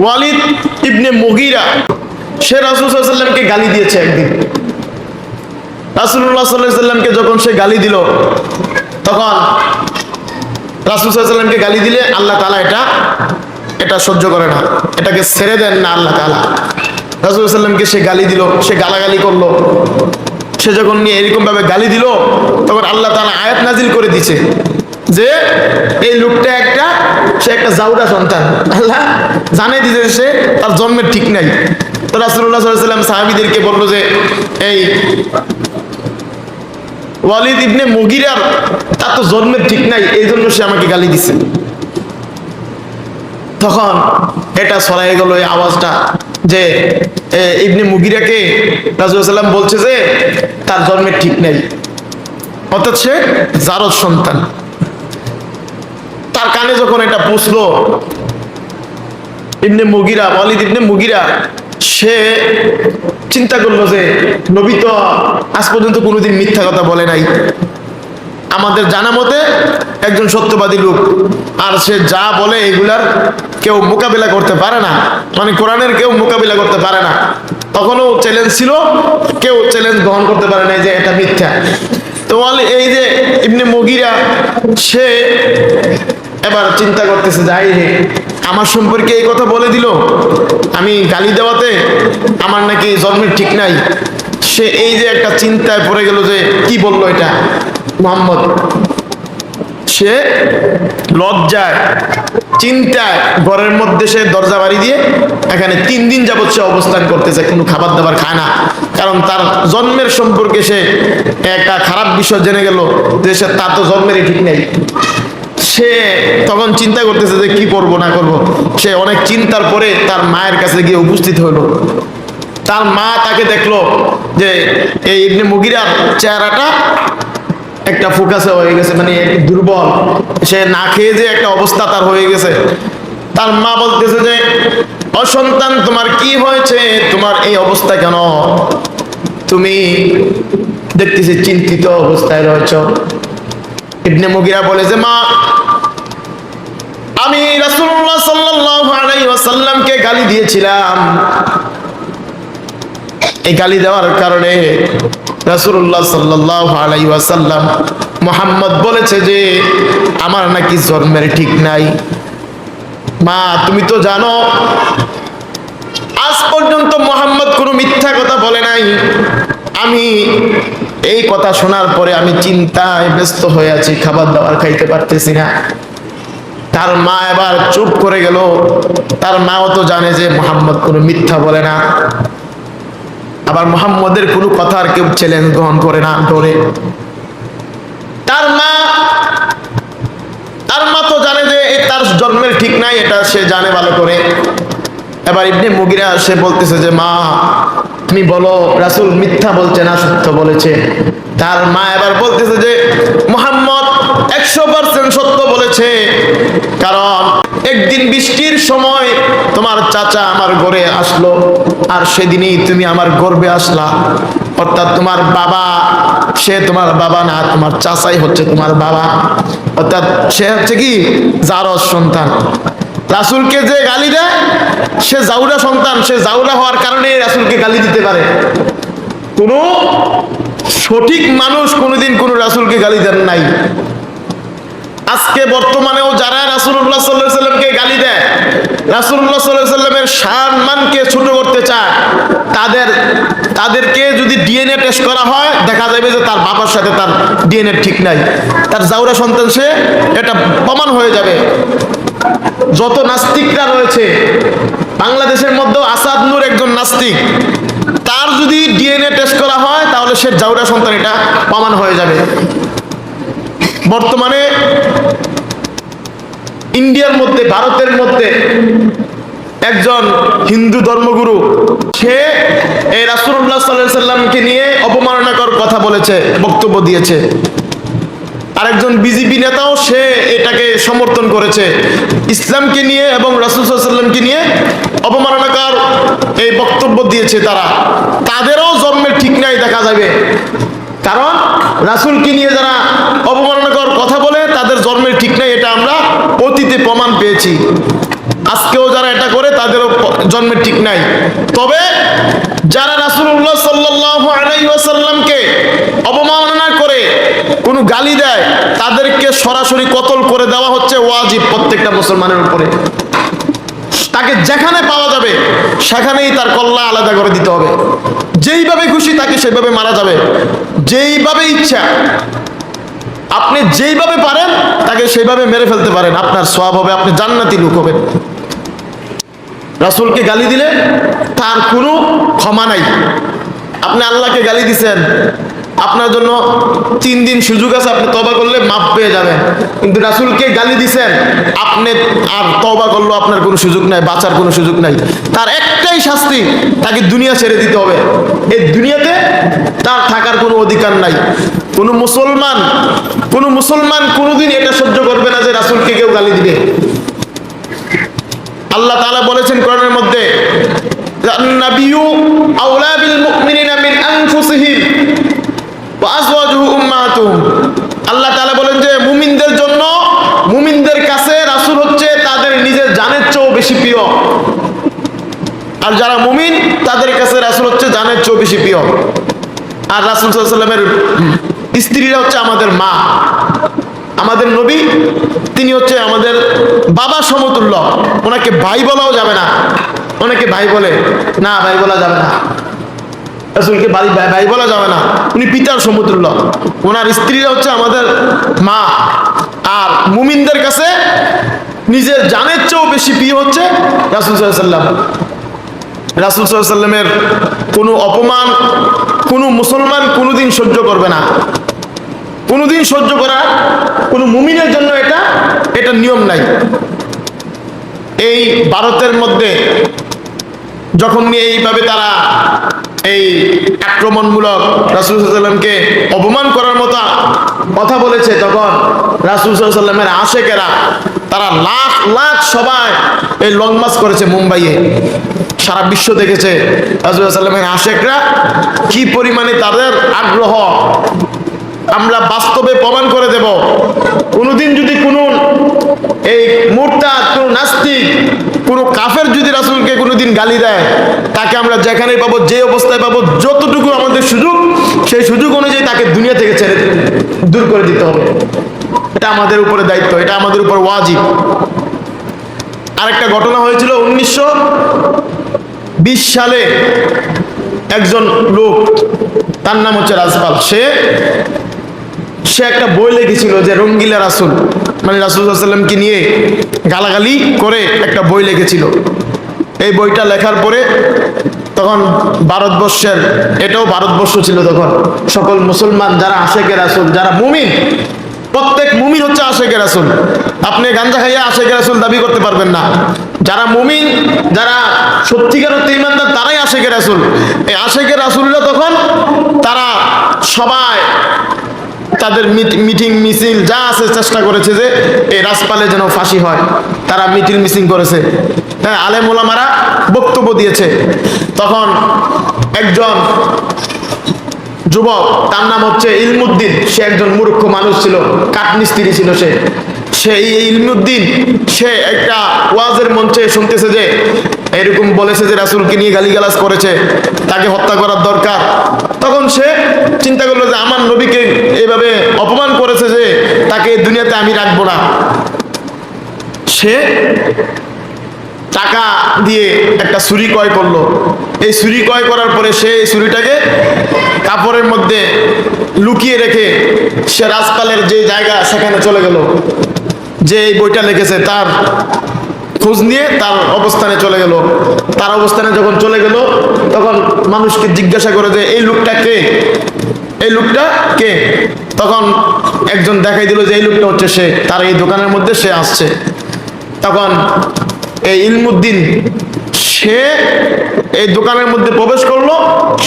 ওয়ালিদ ইবনে মুগীরা সে রাসূল সাল্লাল্লাহু আলাইহি ওয়াসাল্লামকে গালি দিয়েছে একদিন। রাসূলুল্লাহ সাল্লাল্লাহু আলাইহি ওয়াসাল্লামকে যখন সে গালি দিল, তখন রাসূল সাল্লাল্লাহু আলাইহি ওয়াসাল্লামকে গালি দিলে আল্লাহ তাআলা এটা সহ্য করে না, এটাকে ছেড়ে দেন না আল্লাহ তাআলা। রাসূল সাল্লাল্লাহু আলাইহি ওয়াসাল্লামকে সে গালি দিল, সে গালাগালি করলো। সে যখন নিয়ে এরকম ভাবে গালি দিল, তখন আল্লাহ তাআলা আয়াত নাজিল করে দিয়েছে যে এই লোকটা সে একটা জাউরা সন্তান। আল্লাহ জানিয়ে দিয়েছে সে তার জন্মের ঠিক নাই। তো রাসূলুল্লাহ সাল্লাল্লাহু আলাইহি ওয়াসাল্লাম সাহাবীদেরকে বলল যে এই ওয়ালিদ ইবনে মুগীরার তার তো জন্মের ঠিক নাই, এই জন্য সে আমাকে গালি দিছে। তখন এটা ছড়াই গেল এই আওয়াজটা যে ইবনে মুগীরাকে রাসূলুল্লাহ সাল্লাল্লাহু আলাইহি ওয়াসাল্লাম বলছে যে তার জন্মের ঠিক নাই, অর্থাৎ সে জারজ সন্তান। তার কানে যখন এটা পৌঁছলো, ওয়ালিদ ইবনে মুগীরা সে চিন্তা করলো যে নবী তো আজ পর্যন্ত কোনোদিন মিথ্যা কথা বলে নাই, আমাদের জানা মতে একজন সত্যবাদী লোক, আর সে যা বলে এগুলার কেউ মোকাবিলা করতে পারে না, মানে কোরআনের কেউ মোকাবিলা করতে পারে না। তখনও চ্যালেঞ্জ ছিল, কেউ চ্যালেঞ্জ গ্রহণ করতে পারে না যে এটা মিথ্যা। তো এই যে ইবনে মুগীরা সে এবার চিন্তা করতেছে, যাই রে আমার সম্পর্কে এই কথা বলে দিল, আমি গালি দেওয়াতে আমার নাকি জন্মের ঠিক নাই। সে এই যে একটা চিন্তায় পড়ে গেল যে কি বললো এটা মুহাম্মদ, সে লজ্জায় চিন্তায় ঘরের মধ্যে সে দরজা বাড়ি দিয়ে এখানে 3 দিন যাবত সে অবস্থান করতেছে, কোনো খাবার দাবার খায় না। কারণ তার জন্মের সম্পর্কে সে একটা খারাপ বিষয় জেনে গেল যে তার তো জন্মেরই ঠিক নেই। সে তখন চিন্তা করতেছে যে কি করব না করব। সে অনেক চিন্তার পরে তার মায়ের কাছে গিয়ে উপস্থিত হলো। তার মা তাকে দেখলো যে এই ইবনে মুগীরার চেহারাটা একটা ফোকাসে হয়ে গেছে, মানে দুর্বল, সে না খেয়ে যে একটা অবস্থা তার হয়ে গেছে। তার মা বলতেছে যে ও সন্তান, তোমার কি হয়েছে, তোমার এই অবস্থা কেন, তুমি দেখতেছি চিন্তিত অবস্থায় রয়েছ। ইবনে মুগীরা বলে যে মা, আমি রাসূলুল্লাহ সাল্লাল্লাহু আলাইহি ওয়াসাল্লামকে গালি দিয়েছিলাম, এই গালি দেওয়ার কারণে রাসূলুল্লাহ সাল্লাল্লাহু আলাইহি ওয়াসাল্লাম মুহাম্মদ বলেছে যে আমার নাকি জন্মের ঠিক নাই। মা তুমি তো জানো আজ পর্যন্ত মুহাম্মদ কোনো মিথ্যা কথা বলে নাই। আমি এই কথা শোনার পরে আমি চিন্তায় ব্যস্ত হয়ে আছি, খাবার দাবার খাইতে পারতেছি না। তার মা এবার চুপ করে গেল। তার মাও তো জানে যে মুহাম্মদ কোনো মিথ্যা বলে না, আবার মুহাম্মদের কোনো কথা আর কেউ চ্যালেঞ্জ গ্রহণ করে না, ডরে। তার মা তো জানে যে তার জন্মের ঠিক নাই, এটা সে জানে ভালো করে। এবার ইবনে মুগীরা সে বলতেছে যে মা তুমি বলো রাসূল মিথ্যা বলছে না সত্য বলেছে। তার মা এবার বলতেছে যে মুহাম্মদ 100% সত্য বলেছে, কারণ একদিন বৃষ্টির সময় তোমার চাচা আমার ঘরে আসলো, আর সেদিনই তুমি আমার গর্ভে আসলা। অর্থাৎ তোমার বাবা, সে তোমার বাবা না, তোমার চাচাই হচ্ছে তোমার বাবা। অর্থাৎ সে হচ্ছে কি জারজ সন্তান। রাসূলকে যে গালি দেয় সে জাউরা সন্তান, সে জাউরা হওয়ার কারণে রাসূলকে গালি দিতে পারে। কোনো সঠিক মানুষ কোনোদিন কোনো রাসূলকে গালি দেন নাই। আজকে বর্তমানেও যারা রাসূলুল্লাহ সাল্লাল্লাহু আলাইহি ওয়াসাল্লামকে গালি দেয়, রাসূলুল্লাহ সাল্লাল্লাহু আলাইহি ওয়াসাল্লামের সম্মানকে ছোট করতে চায়, তাদেরকে যদি ডিএনএ টেস্ট করা হয় দেখা যাবে যে তার বাবার সাথে তার ডিএনএ ঠিক নাই, তার জাউরা সন্তান সে, এটা প্রমাণ হয়ে যাবে। যত নাস্তিকরা রয়েছে বাংলাদেশের মধ্যে, আসাদ নূর একজন নাস্তিক, তার যদি ডিএনএ টেস্ট করা হয় তাহলে সে জাউরা সন্তান, এটা প্রমাণ হয়ে যাবে। বর্তমানে ইন্ডিয়ার মধ্যে, ভারতের মধ্যে একজন হিন্দু ধর্মগুরু, সে এই রাসূলুল্লাহ সাল্লাল্লাহু আলাইহি ওয়াসাল্লামকে নিয়ে অপমাননাকর কথা বলেছে, বক্তব্য দিয়েছে। আরেকজন বিজেপি নেতাও সে এটাকে সমর্থন করেছে, ইসলামকে নিয়ে এবং রাসূল সাল্লাল্লাহু আলাইহি ওয়াসাল্লামকে নিয়ে অপমাননাকর এই বক্তব্য দিয়েছে। তাদেরও জন্মের ঠিক নাই দেখা যাবে, কারণ রাসূলকে নিয়ে যারা অপমাননাকর কথা বলে তাদের জন্মের ঠিক নাই, এটা আমরা অতীতে প্রমাণ পেয়েছি। আজকেও যারা এটা করে তাদেরও জন্মের ঠিক নাই। তবে যারা রাসূলুল্লাহ সাল্লাল্লাহু আলাইহি ওয়াসাল্লামকে অবমাননা করে কোনো গালি দেয়, তাদেরকে সরাসরি কতল করে দেওয়া হচ্ছে ওয়াজিব প্রত্যেকটা মুসলমানের উপরে। তাকে যেখানে পাওয়া যাবে সেখানেই তার কল্লা আলাদা করে দিতে হবে। যেইভাবে খুশি তাকে সেভাবে মারা যাবে, যেইভাবে ইচ্ছা। আপনি যেইভাবে পারেন তাকে সেইভাবে মেরে ফেলতে পারেন, আপনার সওয়াব হবে, আপনি জান্নাতি লোক হবেন। রাসূলকে গালি দিলে তার কোনো ক্ষমা নাই। আপনি আল্লাহকে গালি দিছেন, আপনার জন্য 3 দিন সুযোগ আছে, আপনি তওবা করলে মাফ পেয়ে যাবেন। কিন্তু রাসূলকে গালি দিছেন, আপনি আর তওবা করলেও আপনার কোনো সুযোগ নাই, বাঁচার কোনো সুযোগ নাই। তার একটাই শাস্তি, তাকে দুনিয়া ছেড়ে দিতে হবে। এই দুনিয়াতে তার থাকার কোনো অধিকার নাই। কোনো মুসলমান কোনোদিন এটা সহ্য করবে না যে রাসূলকে কেউ গালি দিবে। আল্লাহ তাআলা বলেছেন কোরআনের মধ্যে, আন-নাবিয়্যু আওলা বিল মুমিনিনা মিন আনফুসিহিম ওয়া আজওয়াজুহু উম্মাহাতুহুম। আল্লাহ তাআলা বলেন যে মুমিনদের কাছে রাসূল হচ্ছে তাদের নিজের জানের চেয়েও বেশি প্রিয়। আর যারা মুমিন তাদের কাছে রাসূল হচ্ছে জানের চেয়েও বেশি প্রিয়। আর রাসূল সাল্লাল্লাহু আলাইহি ওয়াসাল্লামের স্ত্রীরা হচ্ছে আমাদের মা। আমাদের নবী তিনি হচ্ছে আমাদের বাবা সমতুল্য। ওনাকে ভাই বলাও যাবে না। অনেকে ভাই বলে না, ভাই বলা যাবে না, রাসূলকে ভাই বলা যাবে না, উনি পিতার সমতুল্য। ওনার স্ত্রীরা হচ্ছে আমাদের মা। আর মুমিনদের কাছে নিজের জানের চেয়েও বেশি প্রিয় হচ্ছে রাসূল সাল্লাল্লাহু আলাইহি ওয়াসাল্লাম। রাসূল সাল্লাল্লাহু আলাইহি ওয়াসাল্লামের কোনো অপমান কোনো মুসলমান কোনোদিন সহ্য করবে না। কোনোদিন সহ্য করা কোনো মুমিনের জন্য এটা নিয়ম নাই। এই ভারতের মধ্যে যখন এইভাবে তারা এই আক্রমণমূলক রাসূল সাল্লাল্লাহু আলাইহি ওয়াসাল্লামকে অপমান করার মতো কথা বলেছে, তখন রাসূল সাল্লাল্লাহু আলাইহি ওয়াসাল্লামের আশেকেরা তারা লাখ লাখ সবাই এই লং মার্চ করেছে মুম্বাইয়ে। সারা বিশ্ব দেখেছে রাসূল সাল্লাল্লাহু আলাইহি ওয়াসাল্লামের আশেকরা কি পরিমাণে তাদের আগ্রহ। আমরা বাস্তবে প্রমাণ করে দেব। কোনোদিন যদি কোনো এই মুরতাদ, কোনো নাস্তিক, কোনো কাফের যদি রাসূলকে কোনোদিন গালি দেয়, তাকে আমরা যেখানেই পাবো, যে অবস্থায় পাবো, যতটুকু আমাদের সুযোগ, সেই সুযোগ অনুযায়ী তাকে দুনিয়া থেকে ছেড়ে দূর করে দিতে হবে। এটা আমাদের উপরে দায়িত্ব, এটা আমাদের উপর ওয়াজিব। আরেকটা ঘটনা হয়েছিল 1920 সালে। একজন লোক, তার নাম হচ্ছে রাজপাল, সে একটা বই লিখেছিল যে রঙ্গিলা রাসূল, মানে রাসূল সাল্লাল্লাহু আলাইহি ওয়াসাল্লামকে নিয়ে গালাগালি করে একটা বই লিখেছিল। এই বইটা লেখার পরে তখন ভারতবর্ষের, এটাও ভারতবর্ষ ছিল তখন, সকল মুসলমান যারা আশেকে রাসূল, যারা মুমিন, প্রত্যেক মুমিন হচ্ছে আশেকে রাসূল। আপনি গাঞ্জা খাইয়া আশেকে রাসূল দাবি করতে পারবেন না। যারা মুমিন, যারা সত্যিকার অর্থে ঈমানদার, তারাই আশেকে রাসূল। এই আশেকে রাসূলরা তখন তারা সবাই তাদের মিটিং মিছিল যা আছে চেষ্টা করেছে যে এই রাজপালে যেন ফাঁসি হয়। তারা মিটিং মিছিল করেছে, হ্যাঁ, আলেম ওলামারা বক্তব্য দিয়েছে। তখন একজন যুবক, তার নাম হচ্ছে ইলমুদ্দিন, সে একজন মূর্খ মানুষ ছিল, কাঠমিস্ত্রি ছিল সে ইলমুদ্দিন, সে একটা ওয়াজের মঞ্চে শুনতেছে যে এরকম বলেছে যে রাসূলকে নিয়ে গালিগালাজ করেছে, তাকে হত্যা করার দরকার। তখন সে চিন্তা করলো যে আমার নবীকে এভাবে অপমান করেছে যে তাকে দুনিয়াতে আমি রাখবো না। সে টাকা দিয়ে একটা ছুরি ক্রয় করলো। এই ছুরি ক্রয় করার পরে সে এই ছুরিটাকে কাপড়ের মধ্যে লুকিয়ে রেখে সে রাজপালের যে জায়গা সেখানে চলে গেল। যে এই বইটা লিখেছে তার খোঁজ নিয়ে তার অবস্থানে চলে গেল। তার অবস্থানে যখন চলে গেল, তখন মানুষকে জিজ্ঞাসা করে যে এই লোকটা কে, এই লোকটা কে? তখন একজন দেখাই দিল যে এই লোকটা হচ্ছে সে, তার এই দোকানের মধ্যে সে আসছে। তখন এই ইলমুদ্দিন সে এই দোকানের মধ্যে প্রবেশ করলো,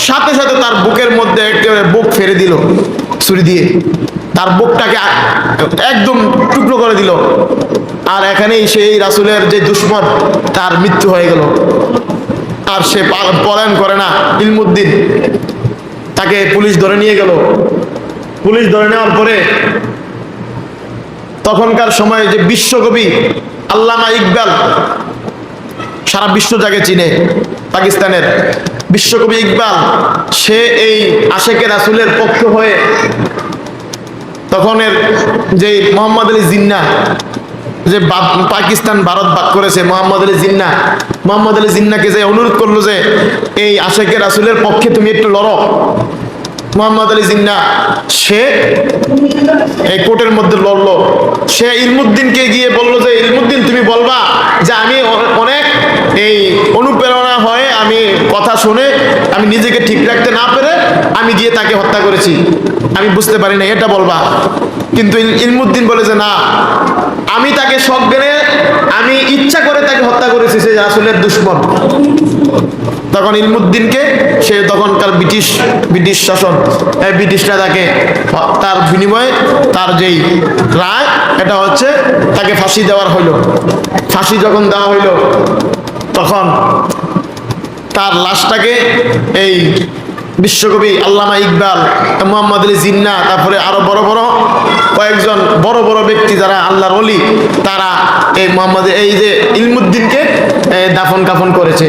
সাথে সাথে তার বুকের মধ্যে একেবারে বুক ফেরে দিল ছুরি দিয়ে, তার বুকটাকে একদম টুকরো করে দিল। আর এখানেই সেই রাসূলের যে দুশমন, তার মৃত্যু হয়ে গেল। আর সে পলায়ন করে না, ইলমুদ্দিন, তাকে পুলিশ ধরে নিয়ে গেল। পুলিশ ধরে নেওয়ার পরে তখনকার সময়ে যে বিশ্বকবি আল্লামা ইকবাল, সারা বিশ্ব যাকে চিনে, পাকিস্তানের বিশ্বকবি ইকবাল, সে এই আশেকে রাসূলের পক্ষ হয়ে তখনের যে মোহাম্মদ আলী জিন্নাহ, যে পাকিস্তান ভারত ভাগ করেছে, মোহাম্মদ আলী জিন্নাহকে যে অনুরোধ করলো যে এই আশেকে রাসূলের পক্ষে তুমি একটু লড়ো। মোহাম্মদ আলী জিন্নাহ সে এই কোর্টের মধ্যে লড়লো। সে ইলমুদ্দিনকে গিয়ে বলল যে ইলমুদ্দিন, তুমি বলবা যে আমি অনেক এই অনুপ্রেরণা হয়ে আমি কথা শুনে আমি নিজেকে ঠিক রাখতে না পেরে আমি গিয়ে তাকে হত্যা করেছি, আমি বুঝতে পারি না, এটা বলবা। কিন্তু ইলমুদ্দিন বলে যে না, আমি তাকে সজ্ঞানে, আমি ইচ্ছা করে তাকে হত্যা করেছি, সে রাসূলের দুশমন। তখন ইলমুদ্দিনকে, সে তখনকার ব্রিটিশ শাসন, ব্রিটিশরা তাকে, তার বিনিময়ে তার যেই রায় এটা হচ্ছে তাকে ফাঁসি দেওয়ার হইল। ফাঁসি যখন দেওয়া হইল তখন তার লাশটাকে এই বিশ্বকবি আল্লামা ইকবাল, মোহাম্মদ আলী জিন্নাহ, তারপরে আরো বড় বড় কয়েকজন বড় বড় ব্যক্তি যারা আল্লাহর ওলি, তারা এই যে ইলমুদ্দিনকে দাফন কাফন করেছে।